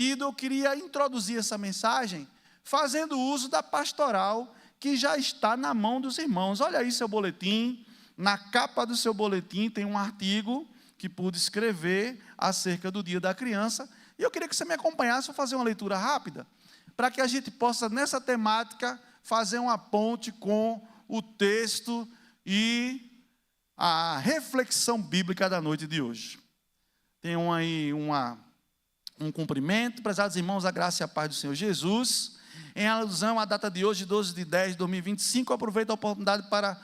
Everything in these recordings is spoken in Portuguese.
E eu queria introduzir essa mensagem fazendo uso da pastoral que já está na mão dos irmãos. Olha aí seu boletim. Na capa do seu boletim tem um artigo que pude escrever acerca do Dia da Criança. E eu queria que você me acompanhasse, vou fazer uma leitura rápida, para que a gente possa, nessa temática, fazer uma ponte com o texto e a reflexão bíblica da noite de hoje. Tem aí um cumprimento. Prezados irmãos, a graça e a paz do Senhor Jesus. Em alusão à data de hoje, 12 de 10 de 2025, eu aproveito a oportunidade para,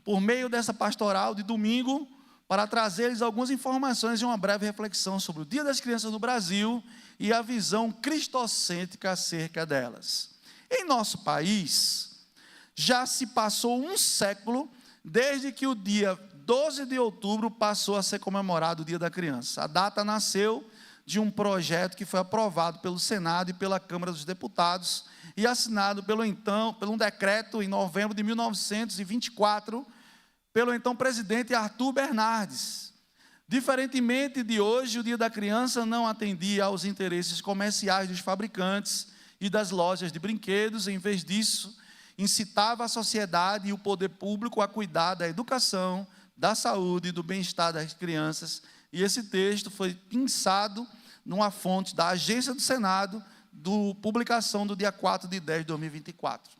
por meio dessa pastoral de domingo, para trazer-lhes algumas informações e uma breve reflexão sobre o Dia das Crianças no Brasil e a visão cristocêntrica acerca delas. Em nosso país, já se passou um século desde que o dia 12 de outubro passou a ser comemorado o Dia da Criança. A data nasceu de um projeto que foi aprovado pelo Senado e pela Câmara dos Deputados e assinado pelo um decreto em novembro de 1924, pelo então presidente Arthur Bernardes. Diferentemente de hoje, o Dia da Criança não atendia aos interesses comerciais dos fabricantes e das lojas de brinquedos. Em vez disso, incitava a sociedade e o poder público a cuidar da educação, da saúde e do bem-estar das crianças. E esse texto foi pensado numa fonte da Agência do Senado, publicação do dia 4 de 10 de 2024.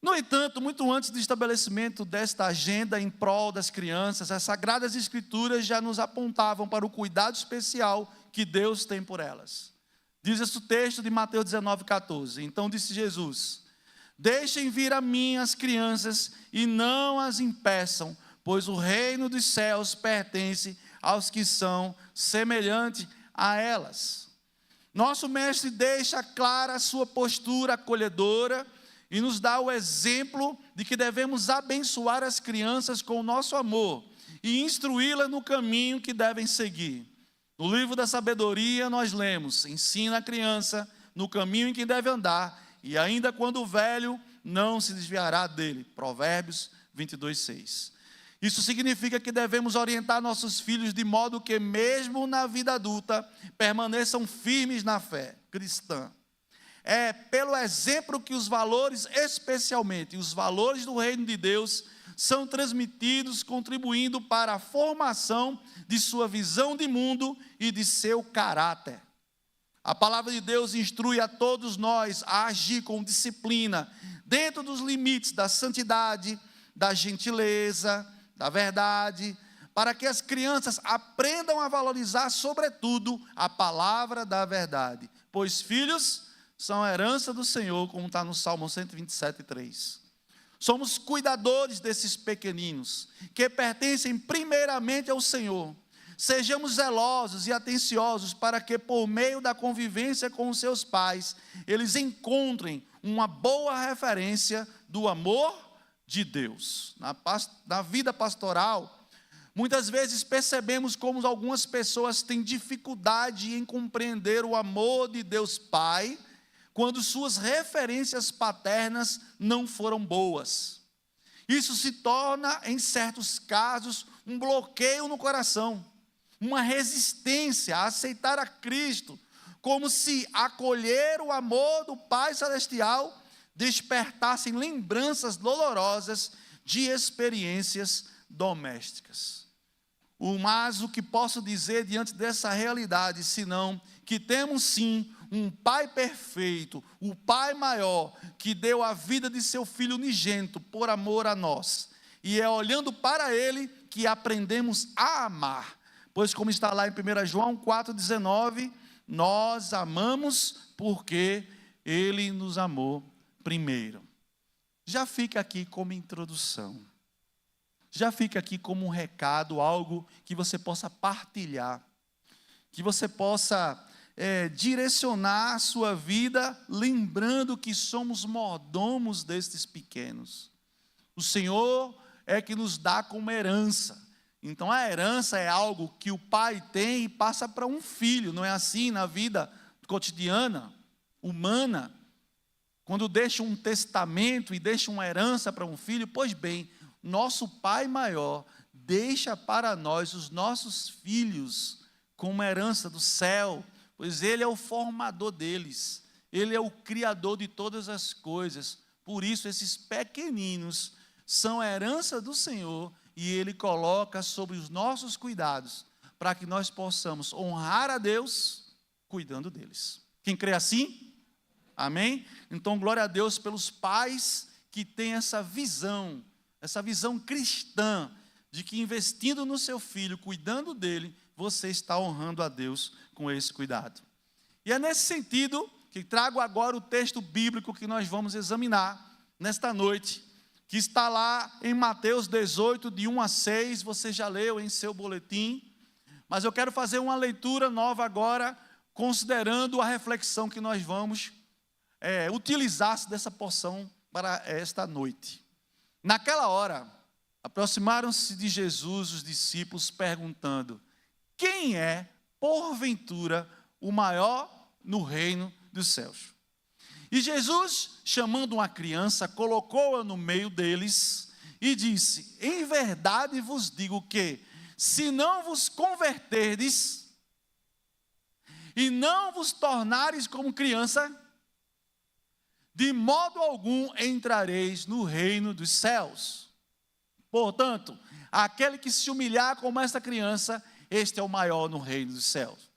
No entanto, muito antes do estabelecimento desta agenda em prol das crianças, as Sagradas Escrituras já nos apontavam para o cuidado especial que Deus tem por elas. Diz esse texto de Mateus 19,14. Então disse Jesus: deixem vir a mim as crianças e não as impeçam, pois o reino dos céus pertence aos que são semelhantes a elas. Nosso mestre deixa clara a sua postura acolhedora e nos dá o exemplo de que devemos abençoar as crianças com o nosso amor e instruí-las no caminho que devem seguir. No livro da sabedoria nós lemos: ensina a criança no caminho em que deve andar, e ainda quando velho não se desviará dele. Provérbios 22:6. Isso significa que devemos orientar nossos filhos de modo que, mesmo na vida adulta, permaneçam firmes na fé cristã. É pelo exemplo que os valores, especialmente os valores do reino de Deus, são transmitidos, contribuindo para a formação de sua visão de mundo e de seu caráter. A palavra de Deus instrui a todos nós a agir com disciplina, dentro dos limites da santidade, da gentileza, da verdade, para que as crianças aprendam a valorizar, sobretudo, a palavra da verdade. Pois filhos são a herança do Senhor, como está no Salmo 127:3. Somos cuidadores desses pequeninos, que pertencem primeiramente ao Senhor. Sejamos zelosos e atenciosos para que, por meio da convivência com os seus pais, eles encontrem uma boa referência do amor de Deus. Na vida pastoral, muitas vezes percebemos como algumas pessoas têm dificuldade em compreender o amor de Deus Pai, quando suas referências paternas não foram boas. Isso se torna, em certos casos, um bloqueio no coração, uma resistência a aceitar a Cristo, como se acolher o amor do Pai Celestial despertassem lembranças dolorosas de experiências domésticas. Mas o que posso dizer diante dessa realidade, senão que temos sim um Pai perfeito, o Pai maior, que deu a vida de seu Filho unigênito por amor a nós. E é olhando para Ele que aprendemos a amar. Pois como está lá em 1 João 4,19, nós amamos porque Ele nos amou primeiro. Já fica aqui como introdução. Já fica aqui como um recado, algo que você possa partilhar, que você possa direcionar a sua vida, lembrando que somos mordomos destes pequenos. O Senhor é que nos dá como herança. Então a herança é algo que o pai tem e passa para um filho. Não é assim na vida cotidiana, humana? Quando deixa um testamento e deixa uma herança para um filho, pois bem, nosso Pai maior deixa para nós os nossos filhos como herança do céu, pois Ele é o formador deles, Ele é o criador de todas as coisas. Por isso, esses pequeninos são herança do Senhor e Ele coloca sobre os nossos cuidados, para que nós possamos honrar a Deus cuidando deles. Quem crê assim? Amém? Então, glória a Deus pelos pais que têm essa visão cristã, de que investindo no seu filho, cuidando dele, você está honrando a Deus com esse cuidado. E é nesse sentido que trago agora o texto bíblico que nós vamos examinar nesta noite, que está lá em Mateus 18, de 1 a 6, você já leu em seu boletim, mas eu quero fazer uma leitura nova agora, considerando a reflexão que nós vamos utilizar dessa porção para esta noite. Naquela hora, aproximaram-se de Jesus os discípulos, perguntando: quem é, porventura, o maior no reino dos céus? E Jesus, chamando uma criança, colocou-a no meio deles e disse: em verdade vos digo que, se não vos converterdes e não vos tornares como criança, de modo algum entrareis no reino dos céus. Portanto, aquele que se humilhar como esta criança, este é o maior no reino dos céus.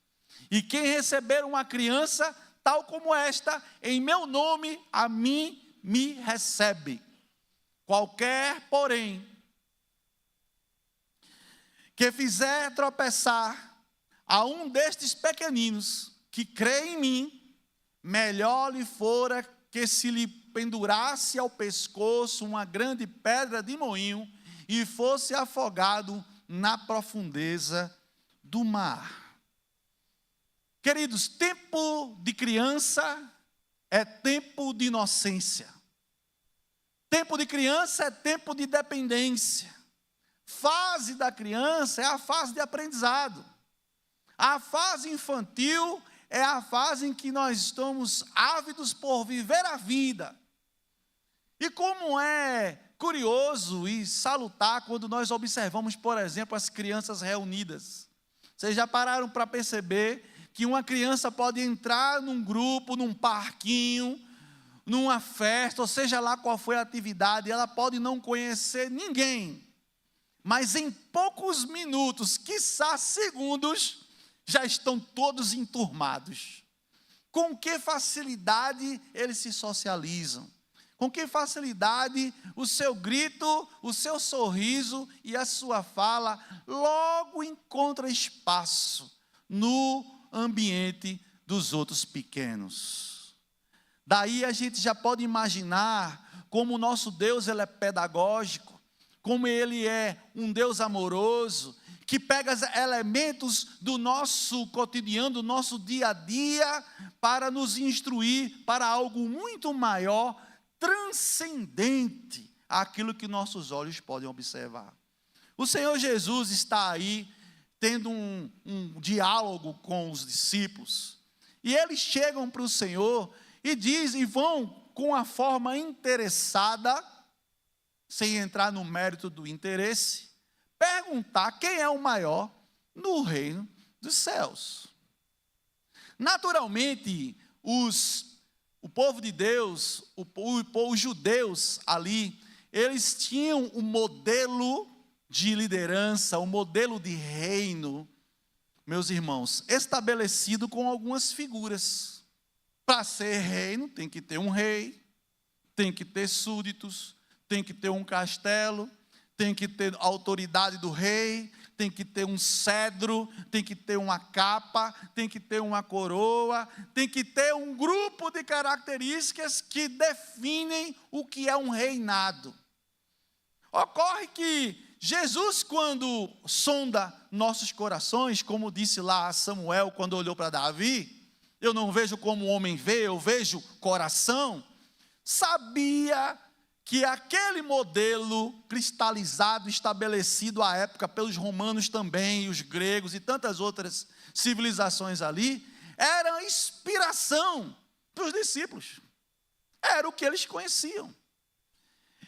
E quem receber uma criança tal como esta, em meu nome, a mim me recebe. Qualquer, porém, que fizer tropeçar a um destes pequeninos que crê em mim, melhor lhe fora que se lhe pendurasse ao pescoço uma grande pedra de moinho e fosse afogado na profundeza do mar. Queridos, tempo de criança é tempo de inocência. Tempo de criança é tempo de dependência. Fase da criança é a fase de aprendizado. A fase infantil é a fase em que nós estamos ávidos por viver a vida. E como é curioso e salutar quando nós observamos, por exemplo, as crianças reunidas. Vocês já pararam para perceber que uma criança pode entrar num grupo, num parquinho, numa festa, ou seja lá qual foi a atividade, ela pode não conhecer ninguém, mas em poucos minutos, quiçá segundos, já estão todos enturmados. Com que facilidade eles se socializam? Com que facilidade o seu grito, o seu sorriso e a sua fala logo encontra espaço no ambiente dos outros pequenos. Daí a gente já pode imaginar como o nosso Deus ele é pedagógico, como Ele é um Deus amoroso, que pega elementos do nosso cotidiano, do nosso dia a dia, para nos instruir para algo muito maior, transcendente àquilo que nossos olhos podem observar. O Senhor Jesus está aí, tendo um diálogo com os discípulos, e eles chegam para o Senhor e dizem, e vão com a forma interessada, sem entrar no mérito do interesse, perguntar quem é o maior no reino dos céus. Naturalmente, o povo de Deus, os judeus ali, eles tinham um modelo de liderança, um modelo de reino, meus irmãos, estabelecido com algumas figuras. Para ser reino, tem que ter um rei, tem que ter súditos, tem que ter um castelo, tem que ter a autoridade do rei, tem que ter um cedro, tem que ter uma capa, tem que ter uma coroa, tem que ter um grupo de características que definem o que é um reinado. Ocorre que Jesus, quando sonda nossos corações, como disse lá a Samuel quando olhou para Davi, eu não vejo como o homem vê, eu vejo coração, sabia que aquele modelo cristalizado, estabelecido à época pelos romanos também, e os gregos e tantas outras civilizações ali, era inspiração para os discípulos. Era o que eles conheciam.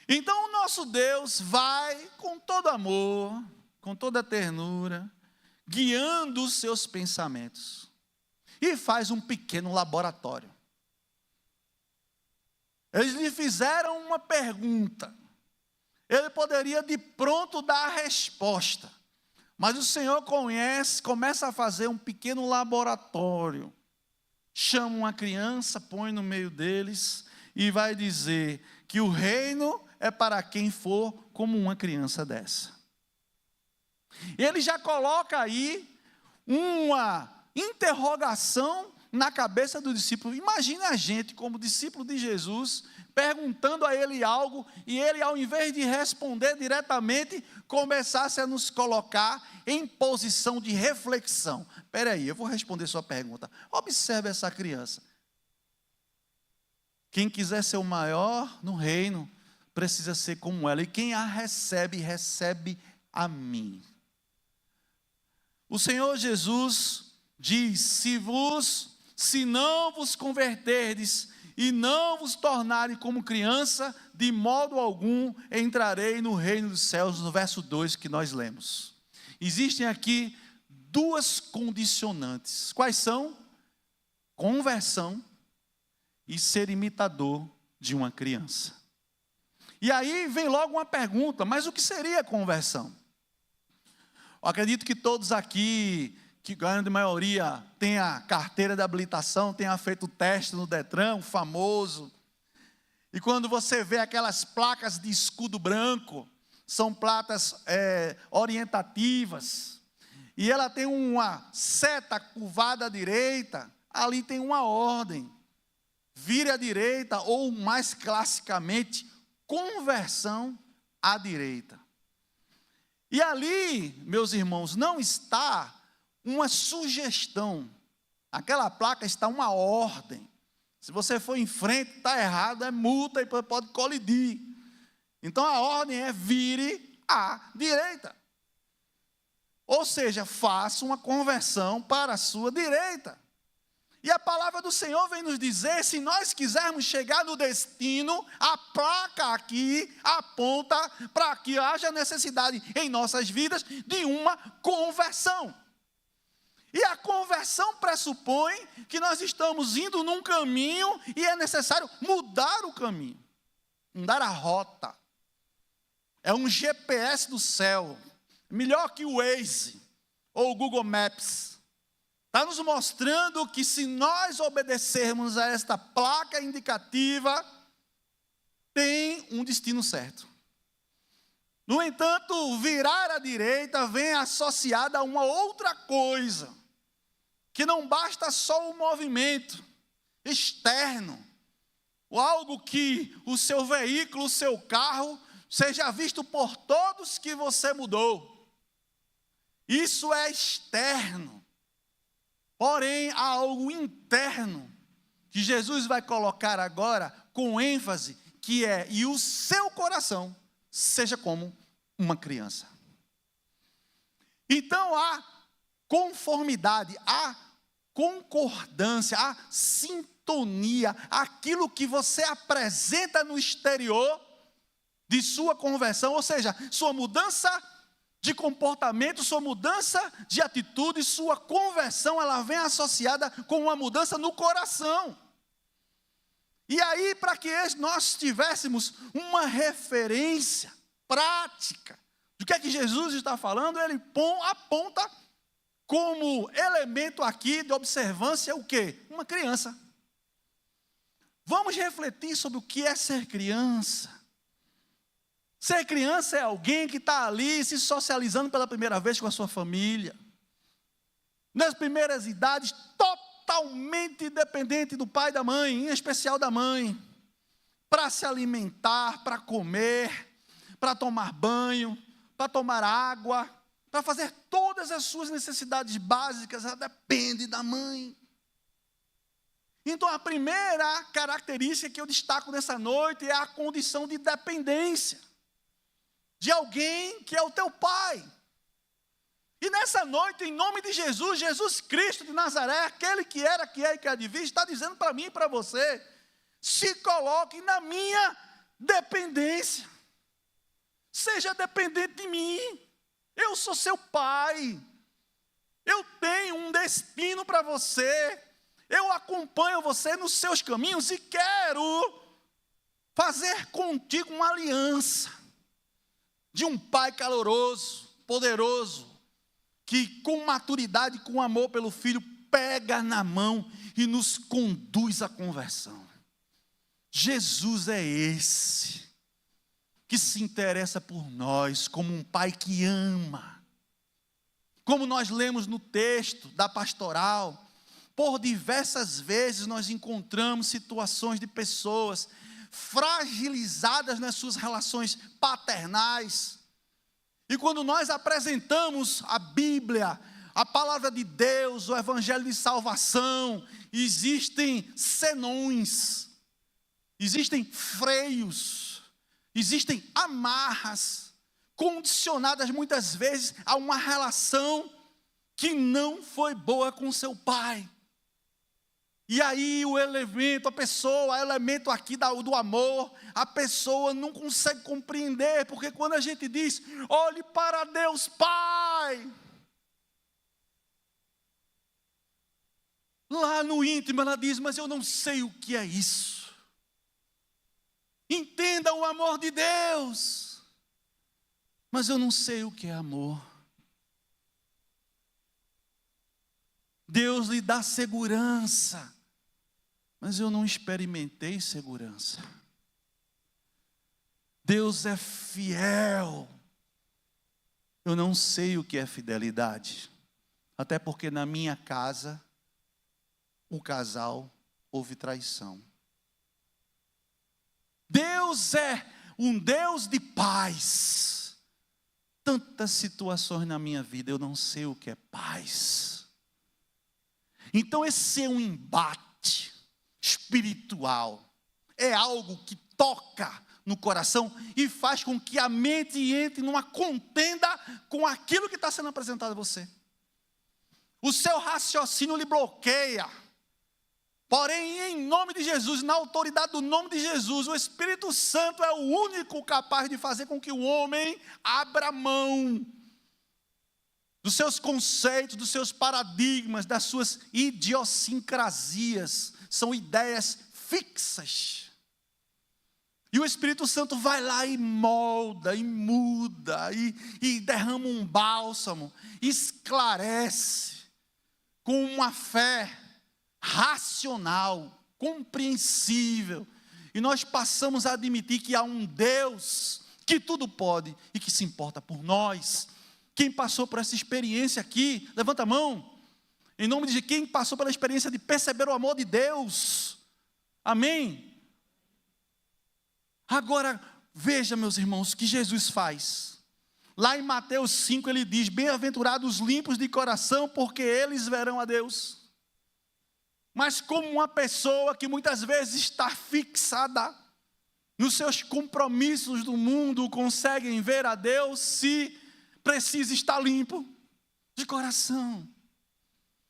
Então o nosso Deus vai com todo amor, com toda ternura, guiando os seus pensamentos. e faz um pequeno laboratório. Eles lhe fizeram uma pergunta. Ele poderia de pronto dar a resposta. Mas o Senhor começa a fazer um pequeno laboratório. Chama uma criança, põe no meio deles e vai dizer que o reino é para quem for como uma criança dessa. Ele já coloca aí uma interrogação na cabeça do discípulo. Imagine a gente como discípulo de Jesus, perguntando a ele algo, e ele, ao invés de responder diretamente, começasse a nos colocar em posição de reflexão. Espera aí, eu vou responder sua pergunta. Observe essa criança. Quem quiser ser o maior no reino, precisa ser como ela. E quem a recebe, recebe a mim. O Senhor Jesus diz: se não vos converterdes e não vos tornarem como criança, de modo algum entrarei no reino dos céus, no verso 2 que nós lemos. Existem aqui duas condicionantes. Quais são? Conversão e ser imitador de uma criança. E aí vem logo uma pergunta: mas o que seria conversão? Eu acredito que todos aqui, que a grande maioria tenha carteira de habilitação, tenha feito o teste no Detran, o famoso. E quando você vê aquelas placas de escudo branco, são placas orientativas, e ela tem uma seta curvada à direita, ali tem uma ordem: vire à direita, ou mais classicamente, conversão à direita. E ali, meus irmãos, não está uma sugestão. Aquela placa está uma ordem. Se você for em frente, está errado, é multa e pode colidir. Então a ordem é: vire à direita. Ou seja, faça uma conversão para a sua direita. E a palavra do Senhor vem nos dizer: se nós quisermos chegar no destino, a placa aqui aponta para que haja necessidade em nossas vidas de uma conversão. E a conversão pressupõe que nós estamos indo num caminho e é necessário mudar o caminho, mudar a rota. É um GPS do céu, melhor que o Waze ou o Google Maps. Está nos mostrando que se nós obedecermos a esta placa indicativa, tem um destino certo. No entanto, virar à direita vem associada a uma outra coisa, que não basta só o movimento externo, ou algo que o seu veículo, o seu carro, seja visto por todos que você mudou. Isso é externo. Porém, há algo interno, que Jesus vai colocar agora com ênfase, que é: e o seu coração seja como uma criança. Então há conformidade, há concordância, há sintonia, aquilo que você apresenta no exterior de sua conversão, ou seja, sua mudança de comportamento, sua mudança de atitude, sua conversão, ela vem associada com uma mudança no coração. E aí, para que nós tivéssemos uma referência prática do que é que Jesus está falando, ele aponta como elemento aqui de observância o quê? Uma criança. Vamos refletir sobre o que é ser criança. Ser criança é alguém que está ali se socializando pela primeira vez com a sua família. Nas primeiras idades, totalmente dependente do pai e da mãe, em especial da mãe, para se alimentar, para comer, para tomar banho, para tomar água, para fazer todas as suas necessidades básicas, ela depende da mãe. Então a primeira característica que eu destaco nessa noite é a condição de dependência de alguém que é o teu pai. E nessa noite, em nome de Jesus, Jesus Cristo de Nazaré, aquele que era, que é e que há de vir, está dizendo para mim e para você: se coloque na minha dependência. Seja dependente de mim. Eu sou seu pai. Eu tenho um destino para você. Eu acompanho você nos seus caminhos e quero fazer contigo uma aliança de um pai caloroso, poderoso, que com maturidade, com amor pelo filho, pega na mão e nos conduz à conversão. Jesus é esse que se interessa por nós como um pai que ama. Como nós lemos no texto da pastoral, por diversas vezes nós encontramos situações de pessoas fragilizadas nas suas relações paternais. E quando nós apresentamos a Bíblia, a palavra de Deus, o Evangelho de salvação, existem senões, existem freios, existem amarras, condicionadas muitas vezes a uma relação que não foi boa com seu pai. E aí o elemento, a pessoa, o elemento aqui do amor, a pessoa não consegue compreender, porque quando a gente diz, olhe para Deus Pai, lá no íntimo ela diz, mas eu não sei o que é isso. Entenda o amor de Deus, mas eu não sei o que é amor. Deus lhe dá segurança, mas eu não experimentei segurança. Deus é fiel, eu não sei o que é fidelidade, até porque na minha casa, o casal houve traição. Deus é um Deus de paz. Tantas situações na minha vida, eu não sei o que é paz. Então esse é um embate espiritual, é algo que toca no coração e faz com que a mente entre numa contenda com aquilo que está sendo apresentado a você. O seu raciocínio lhe bloqueia. Porém, em nome de Jesus, na autoridade do nome de Jesus, o Espírito Santo é o único capaz de fazer com que o homem abra mão dos seus conceitos, dos seus paradigmas, das suas idiosincrasias. São ideias fixas. E o Espírito Santo vai lá e molda, e muda, e derrama um bálsamo, esclarece com uma fé racional, compreensível. E nós passamos a admitir que há um Deus que tudo pode e que se importa por nós. Quem passou por essa experiência aqui, levanta a mão. Em nome de quem passou pela experiência de perceber o amor de Deus. Amém? Agora, veja, meus irmãos, o que Jesus faz. Lá em Mateus 5 ele diz, bem-aventurados os limpos de coração, porque eles verão a Deus. Mas como uma pessoa que muitas vezes está fixada nos seus compromissos do mundo, conseguem ver a Deus se precisa estar limpo de coração.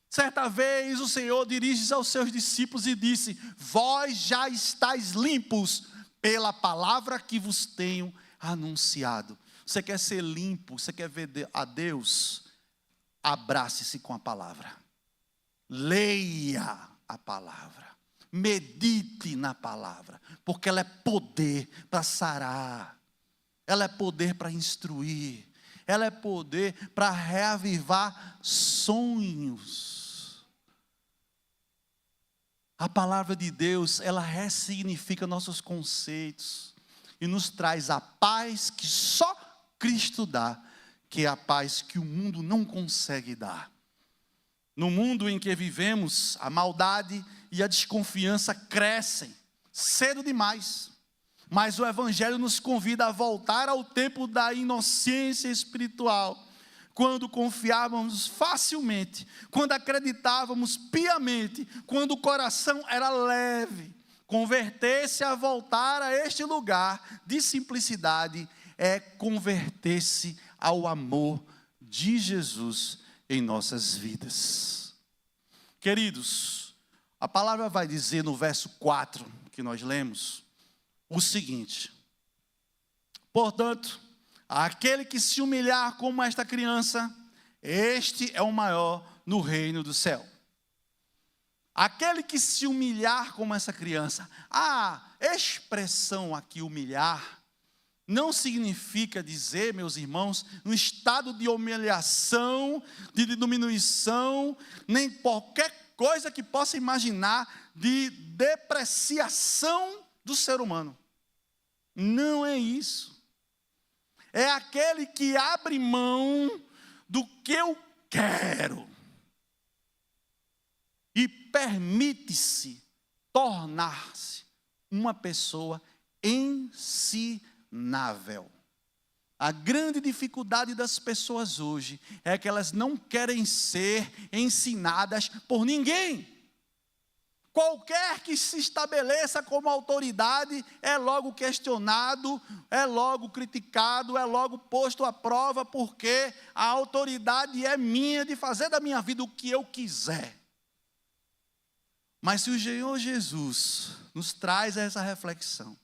Certa vez o Senhor dirige-se aos seus discípulos e disse, vós já estáis limpos pela palavra que vos tenho anunciado. Você quer ser limpo, você quer ver a Deus? Abrace-se com a palavra. Leia a palavra. Medite na palavra. Porque ela é poder para sarar. Ela é poder para instruir. Ela é poder para reavivar sonhos. A palavra de Deus, ela ressignifica nossos conceitos e nos traz a paz que só Cristo dá, que é a paz que o mundo não consegue dar. No mundo em que vivemos, a maldade e a desconfiança crescem cedo demais. Mas o Evangelho nos convida a voltar ao tempo da inocência espiritual, quando confiávamos facilmente, quando acreditávamos piamente, quando o coração era leve. Converter-se a voltar a este lugar de simplicidade é converter-se ao amor de Jesus em nossas vidas. Queridos, a palavra vai dizer no verso 4 que nós lemos, o seguinte: portanto, aquele que se humilhar como esta criança, este é o maior no reino do céu. Aquele que se humilhar como essa criança. A expressão aqui, humilhar, não significa dizer, meus irmãos, um estado de humilhação, de diminuição, nem qualquer coisa que possa imaginar de depreciação do ser humano. Não é isso. É aquele que abre mão do que eu quero e permite-se tornar-se uma pessoa ensinável. A grande dificuldade das pessoas hoje é que elas não querem ser ensinadas por ninguém. Qualquer que se estabeleça como autoridade é logo questionado, é logo criticado, é logo posto à prova, porque a autoridade é minha de fazer da minha vida o que eu quiser. Mas se o Senhor Jesus nos traz essa reflexão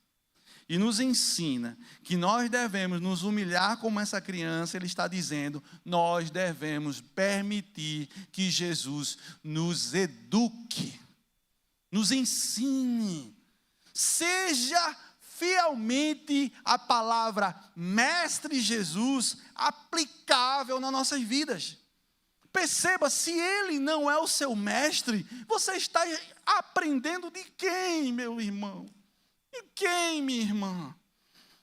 e nos ensina que nós devemos nos humilhar como essa criança, Ele está dizendo, nós devemos permitir que Jesus nos eduque, nos ensine, seja fielmente a palavra Mestre Jesus aplicável nas nossas vidas. Perceba, se Ele não é o seu mestre, você está aprendendo de quem, meu irmão? De quem, minha irmã?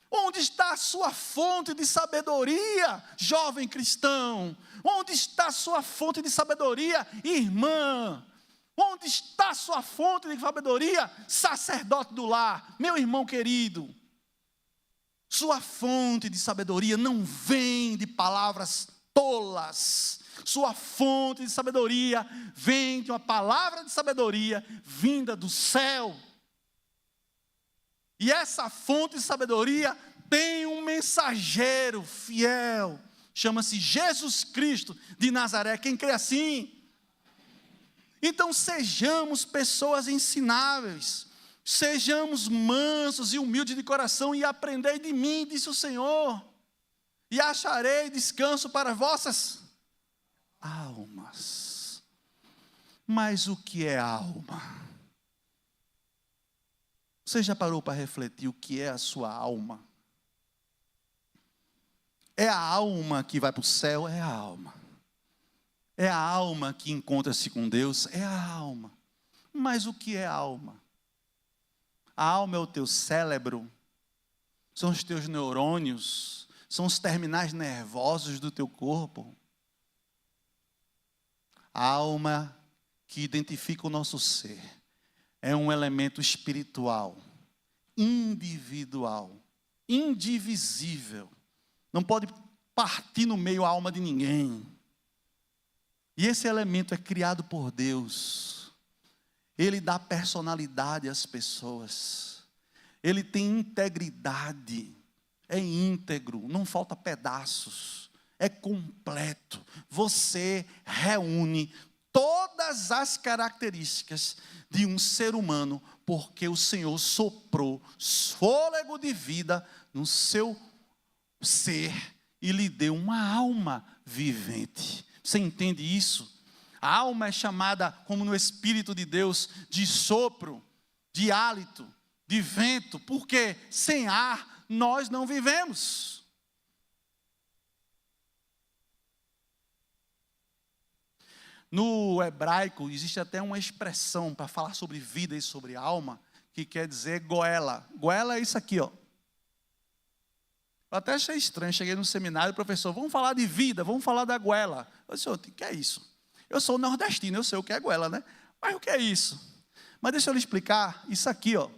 Onde está a sua fonte de sabedoria, jovem cristão? Onde está a sua fonte de sabedoria, irmã? Onde está a sua fonte de sabedoria, sacerdote do lar? Meu irmão querido, sua fonte de sabedoria não vem de palavras tolas. Sua fonte de sabedoria vem de uma palavra de sabedoria vinda do céu. E essa fonte de sabedoria tem um mensageiro fiel, chama-se Jesus Cristo de Nazaré. Quem crê assim? Então sejamos pessoas ensináveis, sejamos mansos e humildes de coração e aprendei de mim, disse o Senhor, e acharei descanso para vossas almas. Mas o que é alma? Você já parou para refletir o que é a sua alma? É a alma que vai para o céu? É a alma. É a alma que encontra-se com Deus? É a alma. Mas o que é a alma? A alma é o teu cérebro, são os teus neurônios, são os terminais nervosos do teu corpo. A alma que identifica o nosso ser é um elemento espiritual, individual, indivisível. Não pode partir no meio a alma de ninguém. E esse elemento é criado por Deus. Ele dá personalidade às pessoas. Ele tem integridade. É íntegro, não falta pedaços. É completo. Você reúne todas as características de um ser humano, porque o Senhor soprou fôlego de vida no seu ser e lhe deu uma alma vivente. Você entende isso? A alma é chamada, como no Espírito de Deus, de sopro, de hálito, de vento, porque sem ar nós não vivemos. No hebraico existe até uma expressão para falar sobre vida e sobre alma, que quer dizer goela. Goela é isso aqui, ó. Eu até achei estranho, cheguei no seminário, professor, vamos falar de vida, vamos falar da goela. Eu disse, o que é isso? Eu sou nordestino, eu sei o que é goela, né? Mas o que é isso? Mas deixa eu lhe explicar, isso aqui, ó,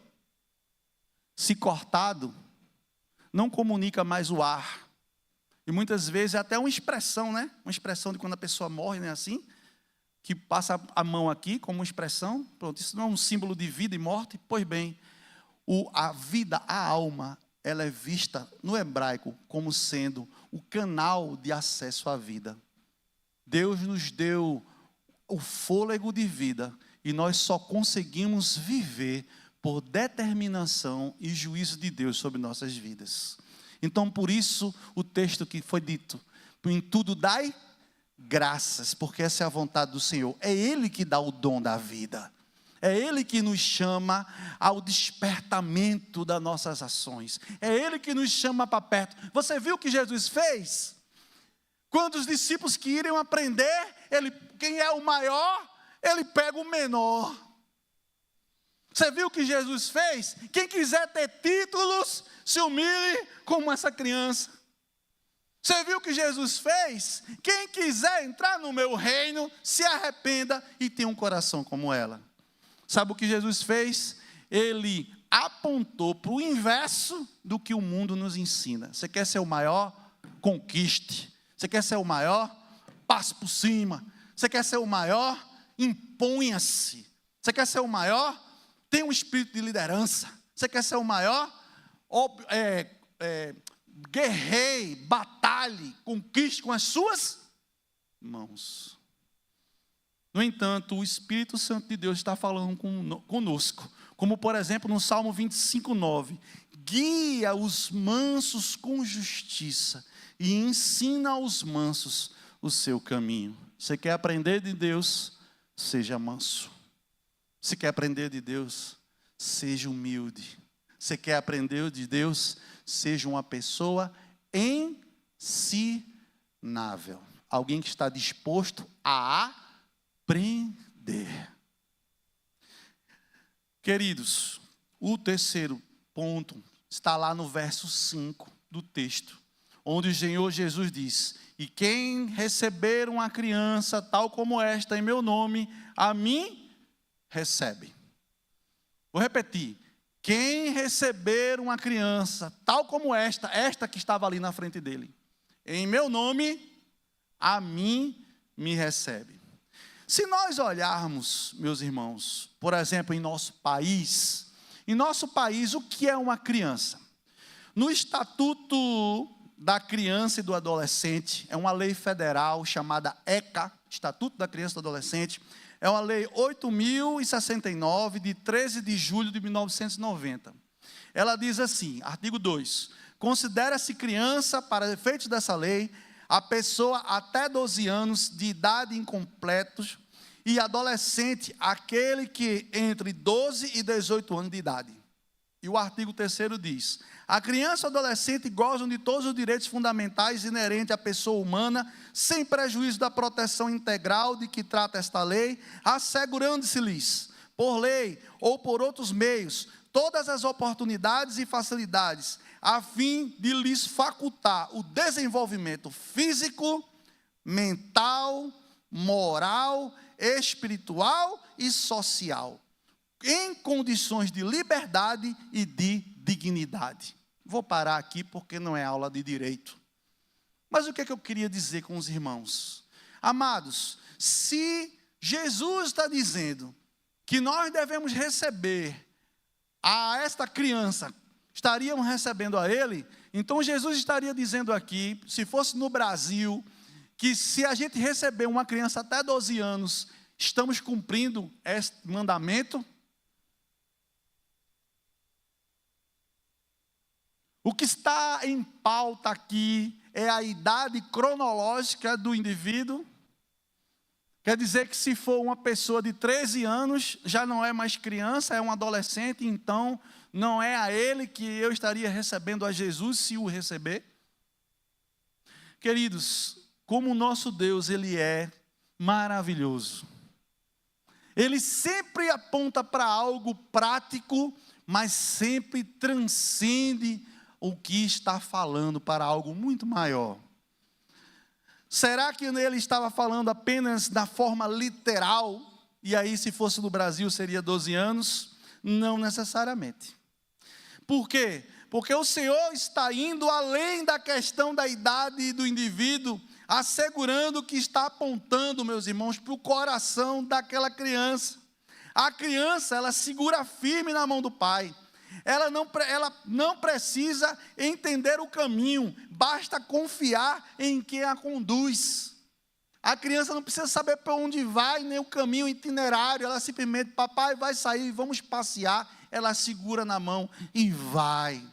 se cortado, não comunica mais o ar. E muitas vezes é até uma expressão, né? Uma expressão de quando a pessoa morre, né? Assim, que passa a mão aqui como uma expressão. Pronto, isso não é um símbolo de vida e morte? Pois bem, a vida, a alma, ela é vista no hebraico como sendo o canal de acesso à vida. Deus nos deu o fôlego de vida e nós só conseguimos viver por determinação e juízo de Deus sobre nossas vidas. Então, por isso, o texto que foi dito, em tudo dai graças, porque essa é a vontade do Senhor. É Ele que dá o dom da vida. É Ele que nos chama ao despertamento das nossas ações. É Ele que nos chama para perto. Você viu o que Jesus fez? Quando os discípulos queriam aprender, quem é o maior, ele pega o menor. Você viu o que Jesus fez? Quem quiser ter títulos, se humilhe como essa criança. Você viu o que Jesus fez? Quem quiser entrar no meu reino, se arrependa e tenha um coração como ela. Sabe o que Jesus fez? Ele apontou para o inverso do que o mundo nos ensina. Você quer ser o maior? Conquiste. Você quer ser o maior? Passe por cima. Você quer ser o maior? Imponha-se. Você quer ser o maior? Tenha um espírito de liderança. Você quer ser o maior? Guerreie, batalhe, conquiste com as suas mãos. No entanto, o Espírito Santo de Deus está falando conosco, como por exemplo no Salmo 25:9, guia os mansos com justiça e ensina aos mansos o seu caminho. Você quer aprender de Deus? Seja manso. Você quer aprender de Deus? Seja humilde. Você quer aprender de Deus? Seja uma pessoa ensinável. Alguém que está disposto a aprender. Queridos, o terceiro ponto está lá no verso 5 do texto, onde o Senhor Jesus diz: e quem receber uma criança tal como esta em meu nome, a mim recebe. Vou repetir. Quem receber uma criança tal como esta que estava ali na frente dele, em meu nome, a mim me recebe. Se nós olharmos, meus irmãos, por exemplo, em nosso país, o que é uma criança? No Estatuto da Criança e do Adolescente, é uma lei federal chamada ECA, Estatuto da Criança e do Adolescente, é uma lei 8.069, de 13 de julho de 1990. Ela diz assim, artigo 2, considera-se criança, para efeitos dessa lei, a pessoa até 12 anos de idade incompletos e adolescente, aquele que entre 12 e 18 anos de idade. E o artigo 3º diz: a criança e o adolescente gozam de todos os direitos fundamentais inerentes à pessoa humana, sem prejuízo da proteção integral de que trata esta lei, assegurando-se-lhes, por lei ou por outros meios, todas as oportunidades e facilidades, a fim de lhes facultar o desenvolvimento físico, mental, moral, espiritual e social, em condições de liberdade e de dignidade. Vou parar aqui porque não é aula de direito. Mas o que é que eu queria dizer com os irmãos? Amados, se Jesus está dizendo que nós devemos receber a esta criança, estaríamos recebendo a ele, então Jesus estaria dizendo aqui, se fosse no Brasil, que se a gente receber uma criança até 12 anos, estamos cumprindo este mandamento? O que está em pauta aqui é a idade cronológica do indivíduo. Quer dizer que se for uma pessoa de 13 anos, já não é mais criança, é um adolescente, então não é a ele que eu estaria recebendo a Jesus se o receber. Queridos, como o nosso Deus, Ele é maravilhoso. Ele sempre aponta para algo prático, mas sempre transcende o que está falando para algo muito maior. Será que ele estava falando apenas da forma literal? E aí, se fosse no Brasil, seria 12 anos? Não necessariamente. Por quê? Porque o Senhor está indo além da questão da idade do indivíduo, assegurando que está apontando, meus irmãos, para o coração daquela criança. A criança, ela segura firme na mão do pai. Ela não precisa entender o caminho, basta confiar em quem a conduz. A criança não precisa saber para onde vai, nem o caminho, o itinerário. Ela simplesmente, papai vai sair, vamos passear. Ela segura na mão e vai.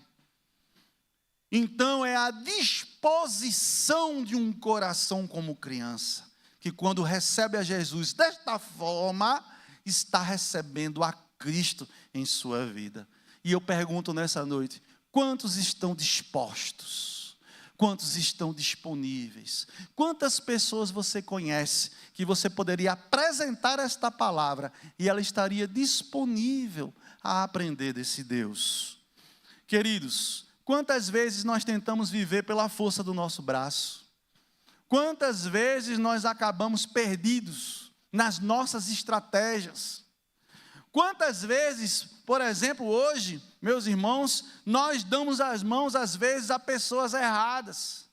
Então é a disposição de um coração como criança, que quando recebe a Jesus desta forma, está recebendo a Cristo em sua vida. E eu pergunto nessa noite, quantos estão dispostos? Quantos estão disponíveis? Quantas pessoas você conhece que você poderia apresentar esta palavra e ela estaria disponível a aprender desse Deus? Queridos, quantas vezes nós tentamos viver pela força do nosso braço? Quantas vezes nós acabamos perdidos nas nossas estratégias? Quantas vezes, por exemplo, hoje, meus irmãos, nós damos as mãos às vezes a pessoas erradas.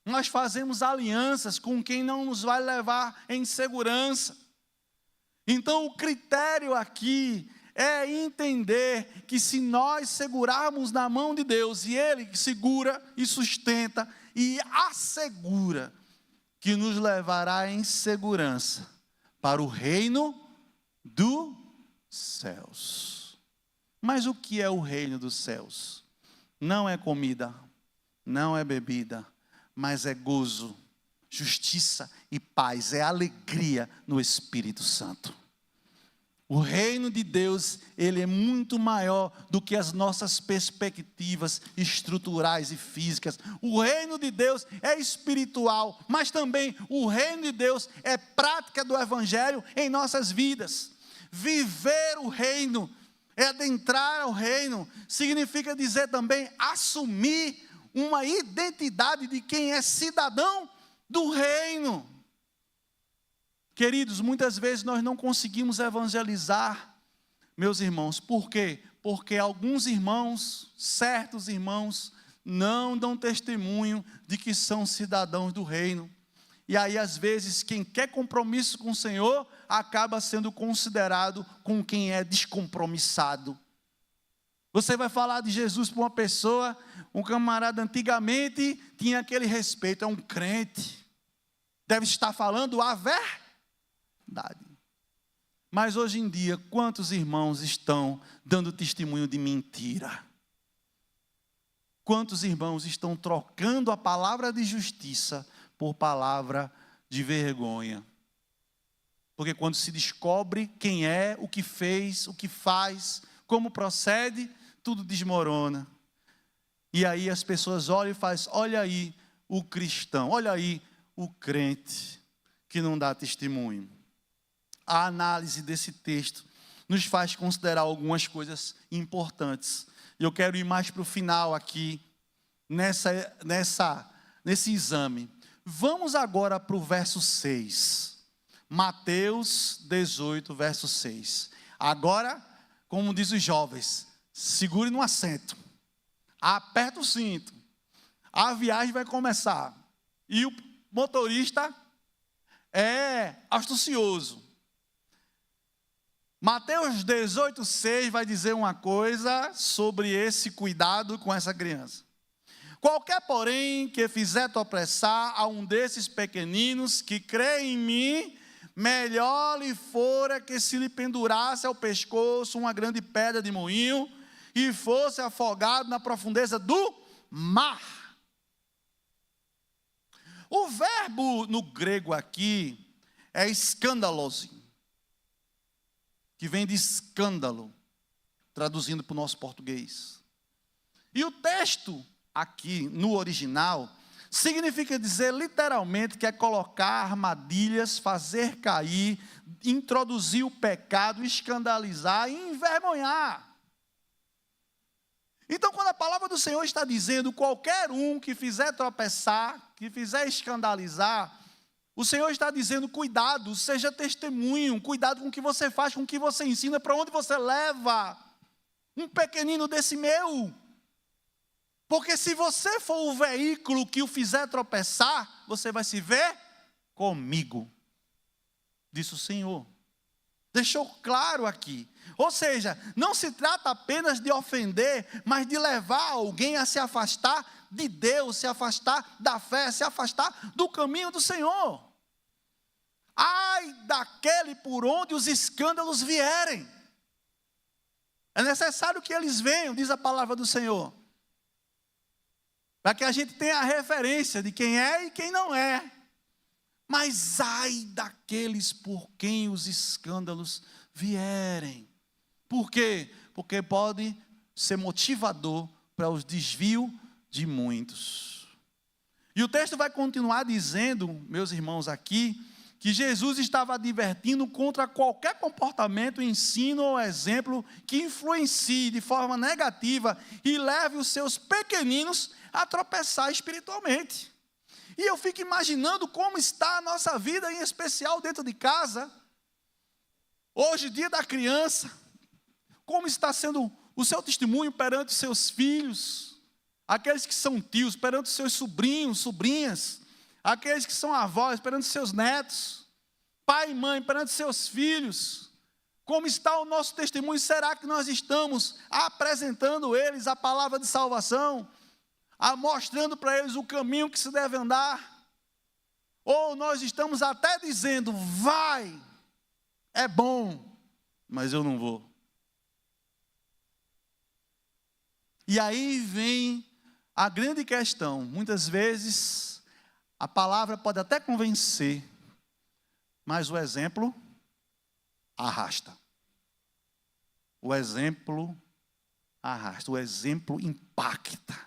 Nós fazemos alianças com quem não nos vai levar em segurança. Então o critério aqui é entender que se nós segurarmos na mão de Deus, e Ele segura e sustenta e assegura, que nos levará em segurança para o reino dos céus. Mas o que é o reino dos céus? Não é comida, não é bebida, mas é gozo, justiça e paz, é alegria no Espírito Santo. O reino de Deus, ele é muito maior do que as nossas perspectivas estruturais e físicas. O reino de Deus é espiritual, mas também o reino de Deus é prática do Evangelho em nossas vidas. Viver o reino, adentrar ao reino, significa dizer também assumir uma identidade de quem é cidadão do reino. Queridos, muitas vezes nós não conseguimos evangelizar, meus irmãos. Por quê? Porque alguns irmãos, certos irmãos, não dão testemunho de que são cidadãos do reino. E aí, às vezes, quem quer compromisso com o Senhor, acaba sendo considerado com quem é descompromissado. Você vai falar de Jesus para uma pessoa, um camarada antigamente tinha aquele respeito, é um crente, deve estar falando a verdade. Mas hoje em dia, quantos irmãos estão dando testemunho de mentira? Quantos irmãos estão trocando a palavra de justiça por palavra de vergonha? Porque quando se descobre quem é, o que fez, o que faz, como procede, tudo desmorona. E aí as pessoas olham e fazem, olha aí o cristão, olha aí o crente que não dá testemunho. A análise desse texto nos faz considerar algumas coisas importantes. Eu quero ir mais para o final aqui, nesse exame. Vamos agora para o verso 6. Mateus 18, verso 6. Agora, como diz os jovens, segure no assento, aperta o cinto, a viagem vai começar. E o motorista é astucioso. Mateus 18, 6 vai dizer uma coisa sobre esse cuidado com essa criança. Qualquer, porém, que fizer tropeçar a um desses pequeninos que crê em mim, melhor lhe fora que se lhe pendurasse ao pescoço uma grande pedra de moinho e fosse afogado na profundeza do mar. O verbo no grego aqui é escandalose, que vem de escândalo, traduzindo para o nosso português. E o texto aqui, no original, significa dizer literalmente que é colocar armadilhas, fazer cair, introduzir o pecado, escandalizar e envergonhar. Então, quando a palavra do Senhor está dizendo qualquer um que fizer tropeçar, que fizer escandalizar, o Senhor está dizendo cuidado, seja testemunho, cuidado com o que você faz, com o que você ensina, para onde você leva um pequenino desse meu. Porque se você for o veículo que o fizer tropeçar, você vai se ver comigo, disse o Senhor. Deixou claro aqui. Ou seja, não se trata apenas de ofender, mas de levar alguém a se afastar de Deus, se afastar da fé, se afastar do caminho do Senhor. Ai daquele por onde os escândalos vierem. É necessário que eles venham, diz a palavra do Senhor, para que a gente tenha a referência de quem é e quem não é. Mas ai daqueles por quem os escândalos vierem. Por quê? Porque pode ser motivador para os desvios de muitos. E o texto vai continuar dizendo, meus irmãos, aqui, que Jesus estava advertindo contra qualquer comportamento, ensino ou exemplo que influencie de forma negativa e leve os seus pequeninos a tropeçar espiritualmente. E eu fico imaginando como está a nossa vida, em especial dentro de casa. Hoje, dia da criança, como está sendo o seu testemunho perante os seus filhos, aqueles que são tios, perante os seus sobrinhos, sobrinhas, aqueles que são avós, perante os seus netos, pai e mãe, perante os seus filhos. Como está o nosso testemunho? Será que nós estamos apresentando eles a palavra de salvação, mostrando para eles o caminho que se deve andar? Ou nós estamos até dizendo, vai, é bom, mas eu não vou. E aí vem a grande questão. Muitas vezes a palavra pode até convencer, mas o exemplo arrasta. O exemplo arrasta, o exemplo impacta,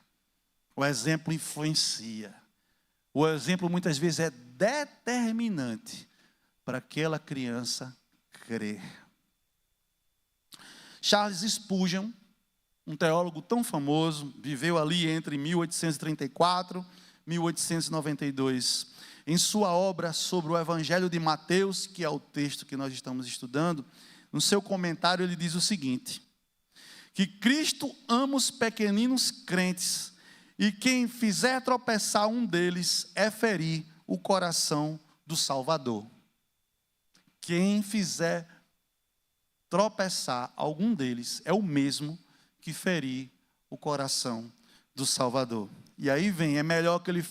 o exemplo influencia. O exemplo muitas vezes é determinante para aquela criança crer. Charles Spurgeon, um teólogo tão famoso, viveu ali entre 1834 e 1892. Em sua obra sobre o Evangelho de Mateus, que é o texto que nós estamos estudando, no seu comentário ele diz o seguinte: que Cristo ama os pequeninos crentes, e quem fizer tropeçar um deles é ferir o coração do Salvador. Quem fizer tropeçar algum deles é o mesmo que ferir o coração do Salvador. E aí vem, é melhor que ele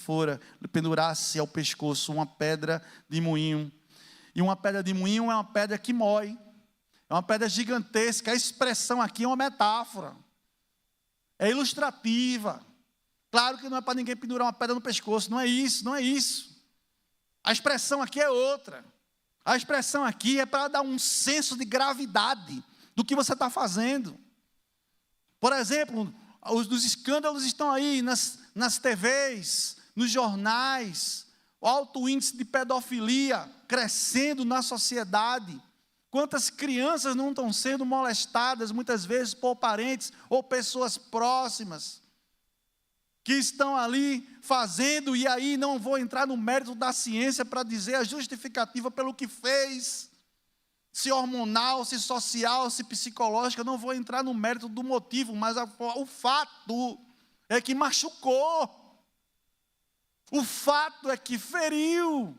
pendurasse ao pescoço uma pedra de moinho. E uma pedra de moinho é uma pedra que mói. É uma pedra gigantesca. A expressão aqui é uma metáfora. É ilustrativa. Claro que não é para ninguém pendurar uma pedra no pescoço. Não é isso, não é isso. A expressão aqui é outra. A expressão aqui é para dar um senso de gravidade do que você está fazendo. Por exemplo, os escândalos estão aí nas TVs, nos jornais, o alto índice de pedofilia crescendo na sociedade. Quantas crianças não estão sendo molestadas, muitas vezes por parentes ou pessoas próximas, que estão ali fazendo, e aí não vou entrar no mérito da ciência para dizer a justificativa pelo que fez, se hormonal, se social, se psicológica, não vou entrar no mérito do motivo, mas o fato é que machucou, o fato é que feriu,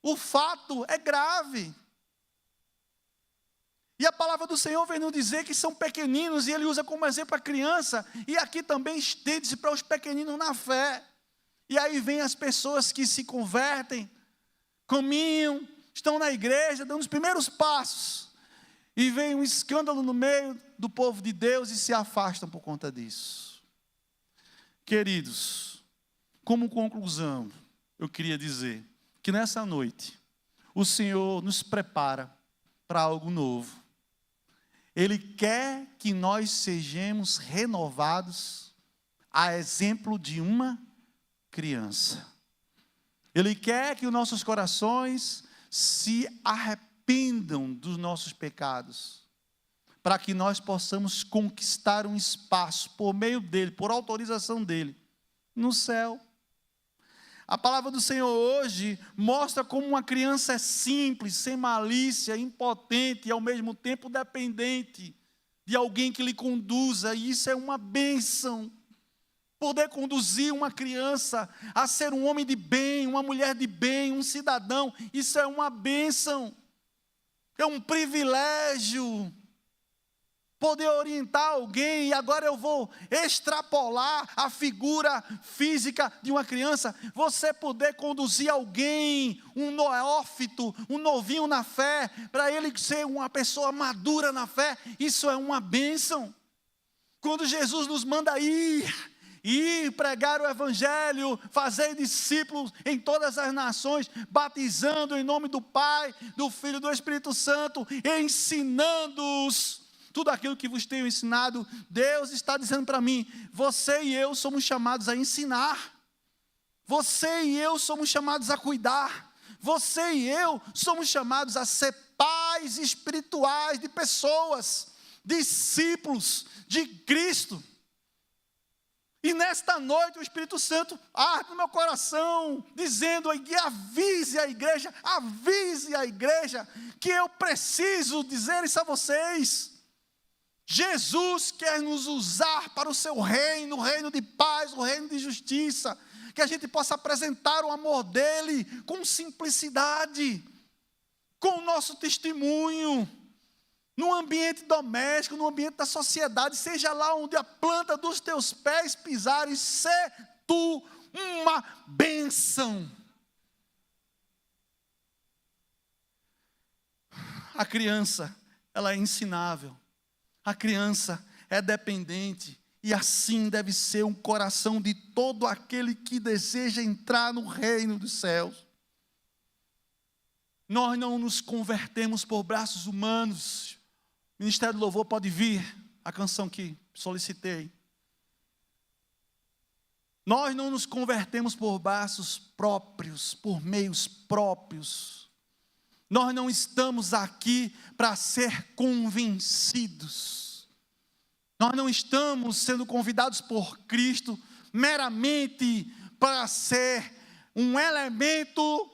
o fato é grave. E a palavra do Senhor vem nos dizer que são pequeninos, e Ele usa como exemplo a criança, e aqui também estende-se para os pequeninos na fé. E aí vem as pessoas que se convertem, caminham, estão na igreja, dando os primeiros passos, e vem um escândalo no meio do povo de Deus e se afastam por conta disso. Queridos, como conclusão, eu queria dizer que nessa noite, o Senhor nos prepara para algo novo. Ele quer que nós sejamos renovados a exemplo de uma criança. Ele quer que os nossos corações se arrependam dos nossos pecados, para que nós possamos conquistar um espaço por meio dele, por autorização dele, no céu. A palavra do Senhor hoje mostra como uma criança é simples, sem malícia, impotente e ao mesmo tempo dependente de alguém que lhe conduza, e isso é uma bênção. Poder conduzir uma criança a ser um homem de bem, uma mulher de bem, um cidadão, isso é uma bênção, é um privilégio. Poder orientar alguém, e agora eu vou extrapolar a figura física de uma criança, você poder conduzir alguém, um neófito, um novinho na fé, para ele ser uma pessoa madura na fé, isso é uma bênção. Quando Jesus nos manda ir e pregar o evangelho, fazer discípulos em todas as nações, batizando em nome do Pai, do Filho e do Espírito Santo, ensinando-os tudo aquilo que vos tenho ensinado. Deus está dizendo para mim, você e eu somos chamados a ensinar, você e eu somos chamados a cuidar, você e eu somos chamados a ser pais espirituais de pessoas, discípulos de Cristo. E nesta noite o Espírito Santo arde no meu coração, dizendo, avise a igreja, que eu preciso dizer isso a vocês. Jesus quer nos usar para o seu reino, o reino de paz, o reino de justiça, que a gente possa apresentar o amor dele com simplicidade, com o nosso testemunho, no ambiente doméstico, no ambiente da sociedade, seja lá onde a planta dos teus pés pisares, sê tu uma bênção. A criança, ela é ensinável, a criança é dependente, e assim deve ser um coração de todo aquele que deseja entrar no reino dos céus. Nós não nos convertemos por braços humanos. O Ministério do Louvor pode vir, a canção que solicitei. Nós não nos convertemos por braços próprios, por meios próprios. Nós não estamos aqui para ser convencidos. Nós não estamos sendo convidados por Cristo meramente para ser um elemento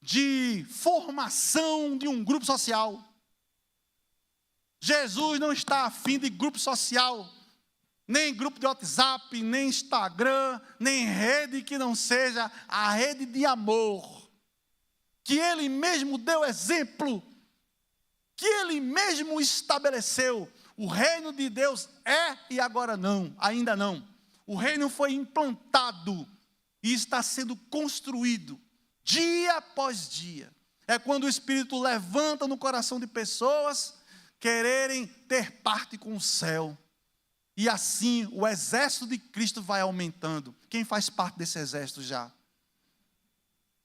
de formação de um grupo social. Jesus não está afim de grupo social, nem grupo de WhatsApp, nem Instagram, nem rede que não seja a rede de amor, que Ele mesmo deu exemplo, que Ele mesmo estabeleceu. O reino de Deus é e agora não, ainda não. O reino foi implantado e está sendo construído dia após dia. É quando o Espírito levanta no coração de pessoas quererem ter parte com o céu. E assim o exército de Cristo vai aumentando. Quem faz parte desse exército já?